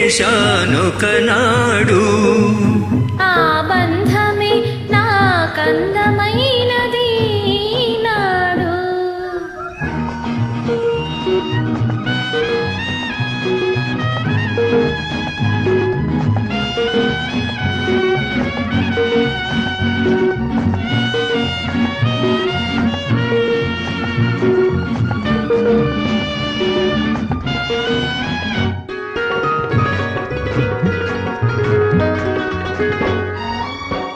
వేశానొకనాడు. ఆ బంధమే నాకందమైనది నాడు.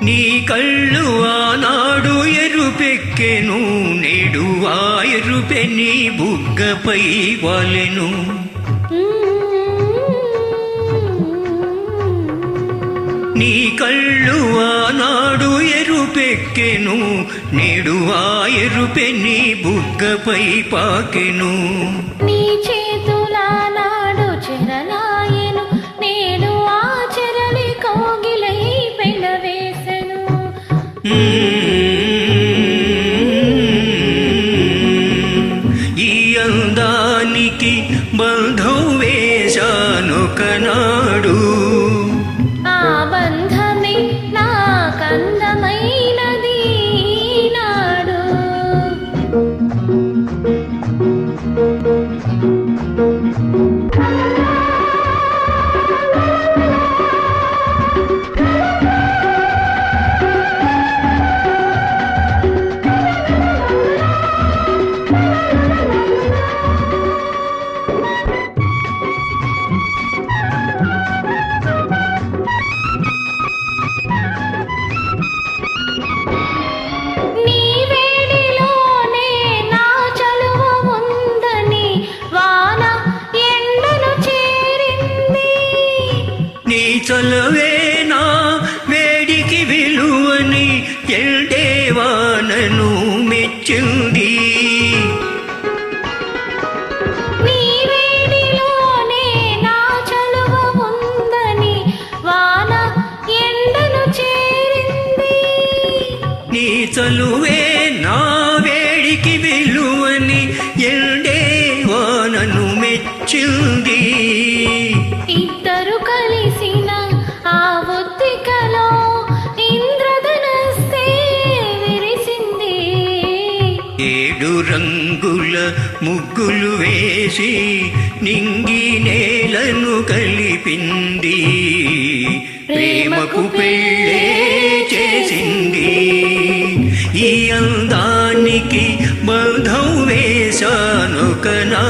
నీ కళ్ళు ఆనాడు ఎరుపెక్కెను, నేడు ఆ ఎరుపె నీ బుగ్గపై వాలెను. నీ కళ్ళు ఆనాడు ఎరుపెక్కెను, నేడు ఆ ఎరుపె నీ బుగ్గపై పాకెను. నీ చేతులానాడు చెరలాయెను, నేడు ఆ చెరలి కోగిలై పెనవేసెను. ఈ అందానికి బంధం వేశానొకనాడు. ఆ బంధమే నాకందమైనది నాడు. నీ వేడిలోనే నా చలువ ఉందని వాన ఎండను చేరింది. నీ చలవే నా వేడికి విలువని ఎండేవానను మెచ్చింది. నీ వేడిలోనే నా చలువ ఉందని వాన ఎండను చేరింది. నీ చలువే నా వేడికి విలువని ఎండేవానను మెచ్చింది. ఇద్దరు కలిసిన ఆ ఒత్తికలో ఇంద్రధనస్సే విరిసింది. 7 రంగుల ముగ్గులు వేసి నింగి నేలను కలిపింది. ప్రేమకు పెళ్ళే చేసింది. ఈ అందానికి బంధం వేశానొకనాడు.